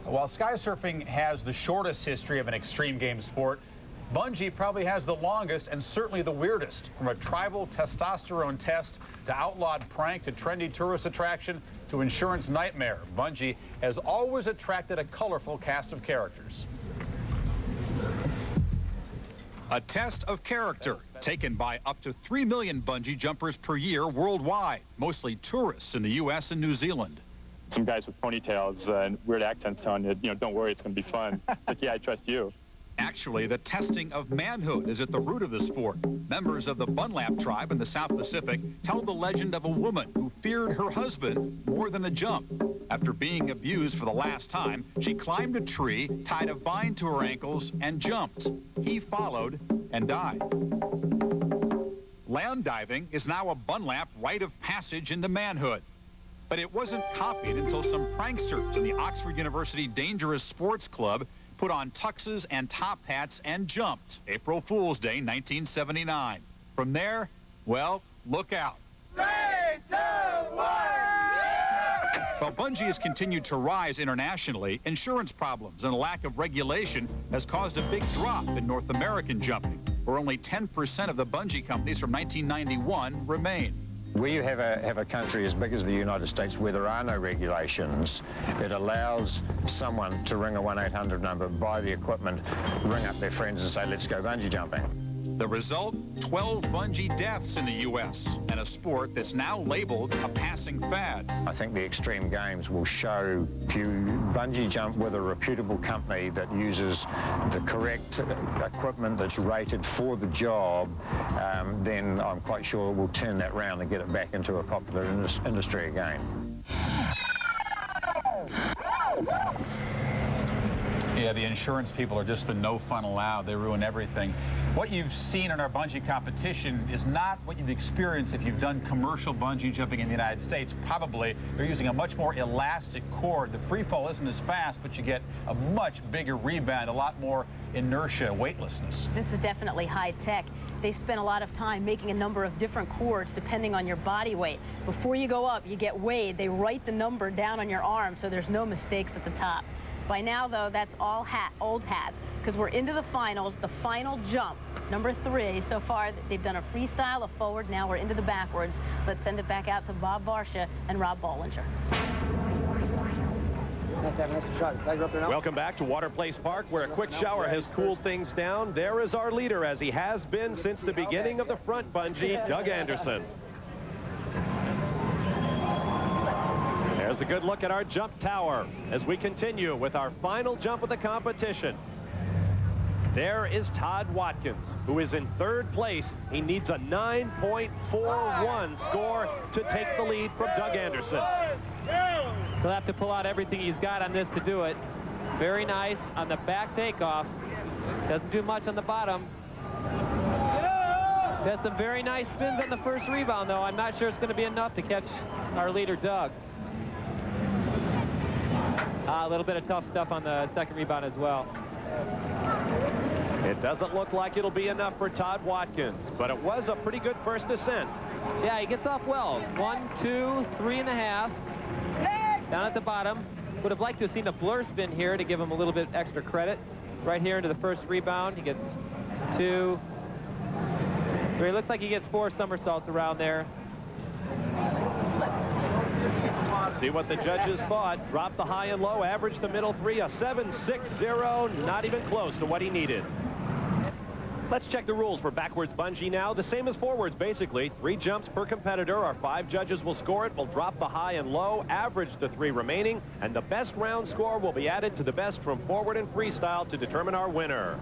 While skysurfing has the shortest history of an extreme game sport, bungee probably has the longest and certainly the weirdest. From a tribal testosterone test to outlawed prank to trendy tourist attraction to insurance nightmare, bungee has always attracted a colorful cast of characters. A test of character taken by up to 3 million bungee jumpers per year worldwide, mostly tourists in the U.S. and New Zealand. Some guys with ponytails and weird accents telling you, don't worry, it's going to be fun. It's like, yeah, I trust you. Actually, the testing of manhood is at the root of the sport. Members of the Bunlap tribe in the South Pacific tell the legend of a woman who feared her husband more than a jump. After being abused for the last time, she climbed a tree, tied a vine to her ankles, and jumped. He followed and died. Land diving is now a Bunlap rite of passage into manhood. But it wasn't copied until some pranksters in the Oxford University Dangerous Sports Club put on tuxes and top hats and jumped. April Fool's Day, 1979. From there, well, look out. 3, 2, 1! While bungee has continued to rise internationally, insurance problems and a lack of regulation has caused a big drop in North American jumping, where only 10% of the bungee companies from 1991 remain. Where you have a country as big as the United States where there are no regulations, it allows someone to ring a 1-800 number, buy the equipment, ring up their friends and say, let's go bungee jumping. The result, 12 bungee deaths in the U.S. and a sport that's now labeled a passing fad. I think the extreme games will show if you bungee jump with a reputable company that uses the correct equipment that's rated for the job, then I'm quite sure we'll turn that round and get it back into a popular industry again. Yeah, the insurance people are just the no fun allowed. They ruin everything. What you've seen in our bungee competition is not what you've experienced if you've done commercial bungee jumping in the United States. Probably they're using a much more elastic cord. The free fall isn't as fast, but you get a much bigger rebound, a lot more inertia, weightlessness. This is definitely high tech. They spend a lot of time making a number of different cords depending on your body weight. Before you go up, you get weighed. They write the number down on your arm so there's no mistakes at the top. By now, though, that's all old hat, because we're into the finals, the final jump, number 3. So far, they've done a freestyle, a forward. Now we're into the backwards. Let's send it back out to Bob Varsha and Rob Bollinger. Welcome back to Water Place Park, where a quick shower has cooled things down. There is our leader, as he has been since the beginning of the front bungee, Doug Anderson. There's a good look at our jump tower as we continue with our final jump of the competition. There is Todd Watkins, who is in 3rd place. He needs a 9.41 score to take the lead from Doug Anderson. He'll have to pull out everything he's got on this to do it. Very nice on the back takeoff. Doesn't do much on the bottom. Has some very nice spins on the first rebound, though. I'm not sure it's going to be enough to catch our leader, Doug. A little bit of tough stuff on the second rebound as well. It doesn't look like it'll be enough for Todd Watkins, but it was a pretty good first descent. Yeah, he gets off well. 1, 2, 3.5. Down at the bottom. Would have liked to have seen a blur spin here to give him a little bit extra credit. Right here into the first rebound. He gets 2, 3. It looks like he gets 4 somersaults around there. See what the judges thought. Dropped the high and low, averaged the middle 3, a 7.60, not even close to what he needed. Let's check the rules for backwards bungee now. The same as forwards, basically. 3 jumps per competitor. Our 5 judges will score it. We'll drop the high and low, average the 3 remaining, and the best round score will be added to the best from forward and freestyle to determine our winner.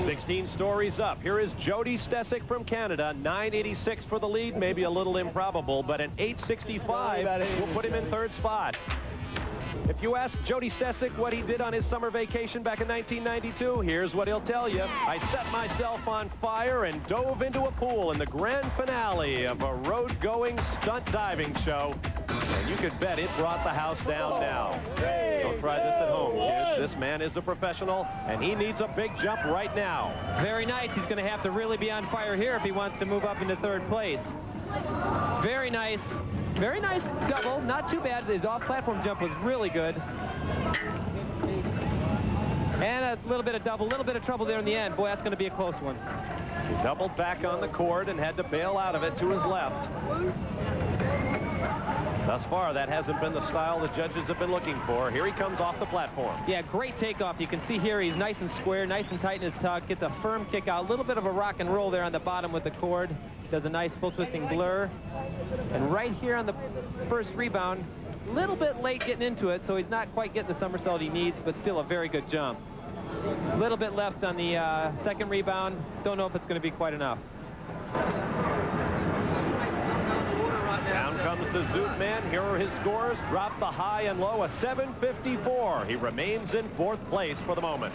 16 stories up. Here is Jodi Stecyk from Canada. 986 for the lead. Maybe a little improbable, but an 865 will put him in 3rd spot. If you ask Jodi Stecyk what he did on his summer vacation back in 1992, here's what he'll tell you. I set myself on fire and dove into a pool in the grand finale of a road-going stunt diving show. And you could bet it brought the house down now. Don't try this at home, kids. This man is a professional, and he needs a big jump right now. Very nice. He's going to have to really be on fire here if he wants to move up into 3rd place. Very nice. Very nice double. Not too bad. His off-platform jump was really good. And a little bit of double, a little bit of trouble there in the end. Boy, that's going to be a close one. He doubled back on the cord and had to bail out of it to his left. Thus far, that hasn't been the style the judges have been looking for. Here he comes off the platform. Yeah, great takeoff. You can see here he's nice and square, nice and tight in his tuck. Gets a firm kick out. A little bit of a rock and roll there on the bottom with the cord. Does a nice full twisting blur. And right here on the first rebound, a little bit late getting into it, so he's not quite getting the somersault he needs, but still a very good jump. A little bit left on the second rebound. Don't know if it's going to be quite enough. Down comes the Zoot man. Here are his scores. Drop the high and low, a 754. He remains in 4th place for the moment.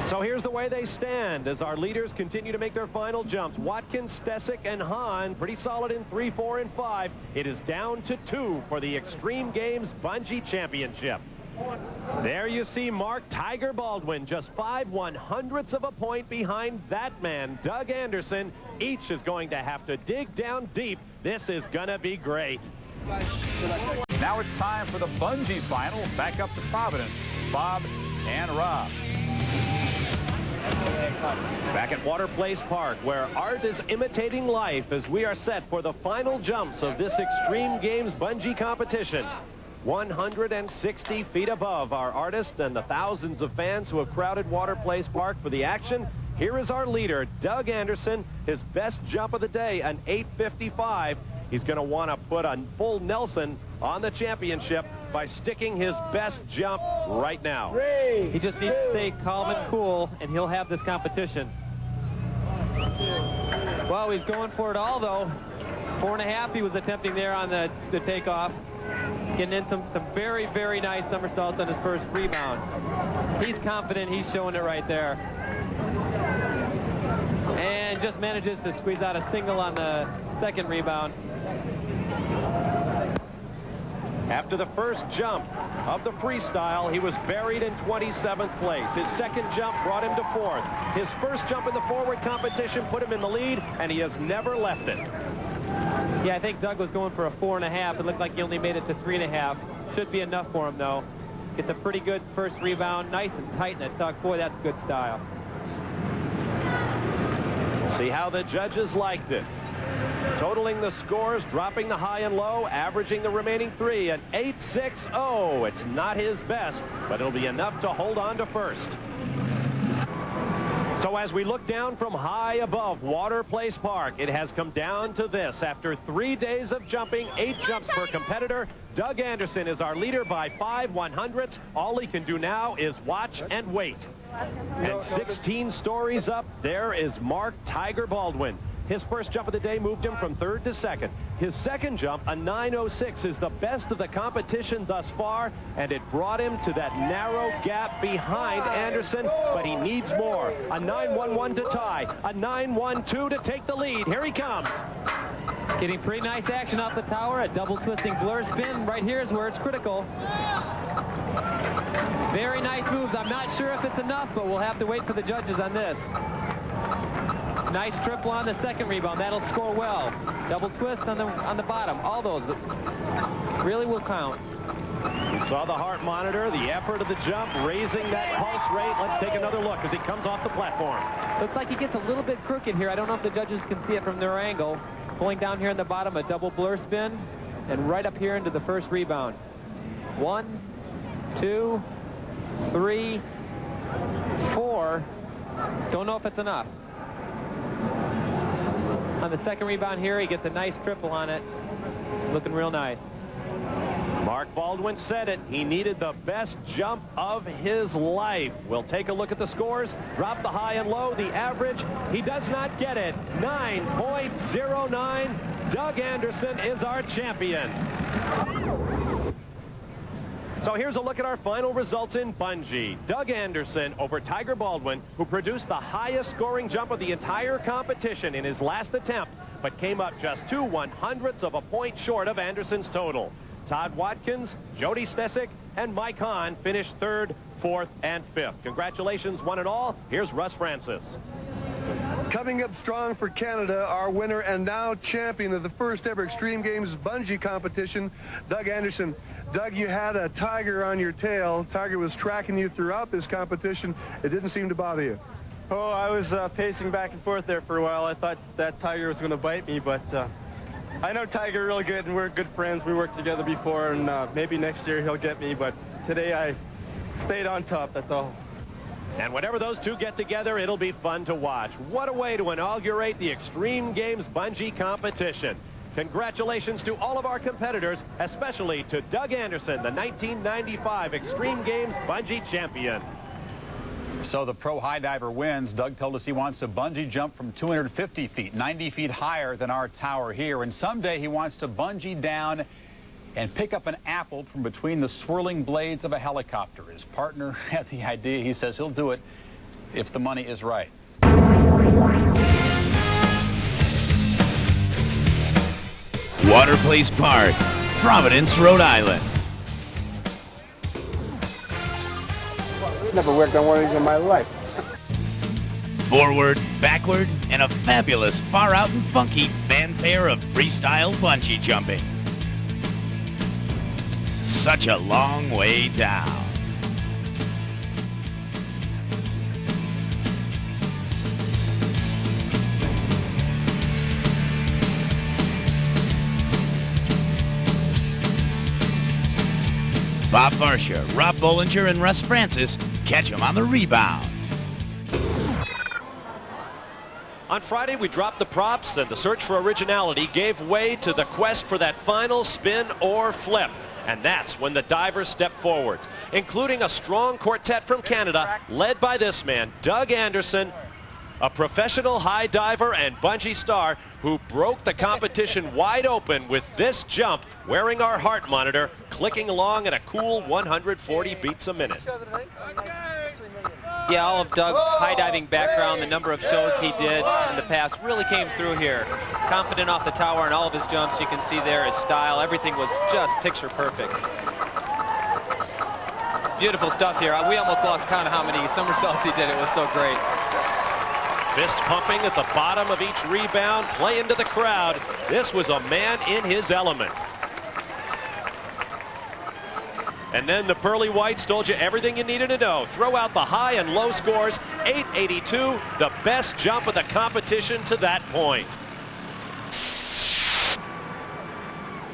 So here's the way they stand as our leaders continue to make their final jumps. Watkins, Stecyk, and Hahn pretty solid in 3, 4, and 5. It is down to 2 for the Extreme Games Bungee Championship. There you see Mark Tiger Baldwin, just 5/100ths of a point behind that man, Doug Anderson. Each is going to have to dig down deep. This is gonna be great. Now it's time for the bungee final. Back up to Providence. Bob and Rob. Back at Water Place Park, where art is imitating life as we are set for the final jumps of this Extreme Games bungee competition. 160 feet above our artist and the thousands of fans who have crowded Water Place Park for the action. Here is our leader, Doug Anderson. His best jump of the day, an 855. He's going to want to put a full Nelson on the championship by sticking his best jump right now. He just needs to stay calm and cool, and he'll have this competition. Well, he's going for it all, though. 4.5 he was attempting there on the takeoff. Getting in some very, very nice somersaults on his first rebound. He's confident. He's showing it right there. And just manages to squeeze out a single on the second rebound. After the first jump of the freestyle, he was buried in 27th place. His second jump brought him to 4th. His first jump in the forward competition put him in the lead, and he has never left it. Yeah, I think Doug was going for a 4.5. It looked like he only made it to 3.5. Should be enough for him, though. Gets a pretty good first rebound. Nice and tight in the tuck. Boy, that's good style. See how the judges liked it. Totaling the scores, dropping the high and low, averaging the remaining 3, an 860. It's not his best, but it'll be enough to hold on to first. So as we look down from high above Water Place Park, it has come down to this. After 3 days of jumping, 8 jumps per competitor, Doug Anderson is our leader by 5/100ths. All he can do now is watch and wait. And 16 stories up, there is Mark Tiger Baldwin. His first jump of the day moved him from 3rd to 2nd. His second jump, a 906, is the best of the competition thus far, and it brought him to that narrow gap behind Anderson, but he needs more. A 911 to tie, a 912 to take the lead. Here he comes. Getting pretty nice action off the tower. A double twisting blur spin. Right here is where it's critical. Very nice moves. I'm not sure if it's enough, but we'll have to wait for the judges on this. Nice triple on the second rebound. That'll score well. Double twist on the bottom. All those really will count. You saw the heart monitor, the effort of the jump, raising that pulse rate. Let's take another look as he comes off the platform. Looks like he gets a little bit crooked here. I don't know if the judges can see it from their angle. Pulling down here in the bottom, a double blur spin, and right up here into the first rebound. 1, 2, 3, 4. Don't know if it's enough. On the second rebound here, he gets a nice triple on it. Looking real nice. Mark Baldwin said it. He needed the best jump of his life. We'll take a look at the scores. Drop the high and low. The average, he does not get it. 9.09. Doug Anderson is our champion. So here's a look at our final results in bungee. Doug Anderson over Tiger Baldwin, who produced the highest scoring jump of the entire competition in his last attempt, but came up just 2/100ths of a point short of Anderson's total. Todd Watkins, Jodi Stecyk, and Mike Hahn finished 3rd, 4th, and 5th. Congratulations, one and all. Here's Russ Francis. Coming up strong for Canada, our winner and now champion of the first ever Extreme Games bungee competition, Doug Anderson. Doug, you had a tiger on your tail. Tiger was tracking you throughout this competition. It didn't seem to bother you. Oh, I was pacing back and forth there for a while. I thought that tiger was going to bite me, but I know Tiger real good, and we're good friends. We worked together before, and maybe next year he'll get me, but today I stayed on top, that's all. And whenever those two get together, it'll be fun to watch. What a way to inaugurate the Extreme Games bungee competition. Congratulations to all of our competitors, especially to Doug Anderson, the 1995 Extreme Games bungee champion. So the pro high diver wins. Doug told us he wants to bungee jump from 250 feet, 90 feet higher than our tower here. And someday he wants to bungee down and pick up an apple from between the swirling blades of a helicopter. His partner had the idea. He says he'll do it if the money is right. Water Place Park, Providence, Rhode Island. Never worked on one of these in my life. Forward, backward, and a fabulous far out and funky fanfare of freestyle bungee jumping. Such a long way down. Bob Varsha, Rob Bollinger, and Russ Francis catch him on the rebound. On Friday, we dropped the props, and the search for originality gave way to the quest for that final spin or flip. And that's when the divers stepped forward, including a strong quartet from Canada, led by this man, Doug Anderson, a professional high diver and bungee star who broke the competition wide open with this jump, wearing our heart monitor, clicking along at a cool 140 beats a minute. Yeah, all of Doug's high diving background, the number of shows he did in the past really came through here. Confident off the tower and all of his jumps, you can see there his style, everything was just picture perfect. Beautiful stuff here. We almost lost count of how many somersaults he did. It was so great. Fist pumping at the bottom of each rebound, play into the crowd. This was a man in his element. And then the pearly whites told you everything you needed to know. Throw out the high and low scores. 882, the best jump of the competition to that point.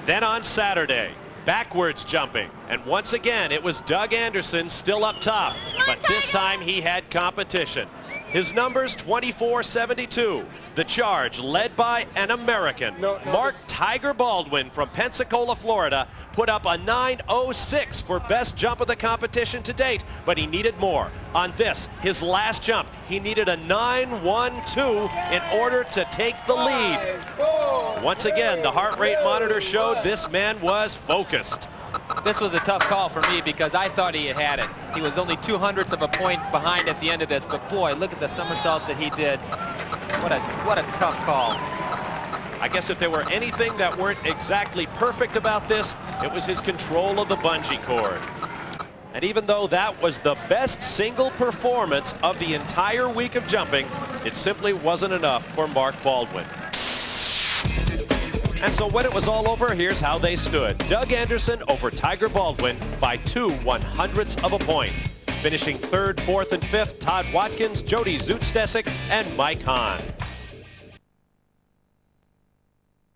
Then on Saturday, backwards jumping. And once again, it was Doug Anderson still up top. But this time he had competition. His numbers 24.72. The charge led by an American, Mark Tiger Baldwin from Pensacola, Florida, put up a 9.06 for best jump of the competition to date, but he needed more. On this, his last jump, he needed a 9.12 in order to take the lead. Once again, the heart rate monitor showed this man was focused. This was a tough call for me because I thought he had it. He was only 0.02 of a point behind at the end of this, but boy, look at the somersaults that he did. What a tough call. I guess if there were anything that weren't exactly perfect about this, it was his control of the bungee cord. And even though that was the best single performance of the entire week of jumping, it simply wasn't enough for Mark Baldwin. And so when it was all over, here's how they stood. Doug Anderson over Tiger Baldwin by 2/100ths of a point. Finishing third, fourth, and fifth, Todd Watkins, Jodi Stecyk, and Mike Hahn.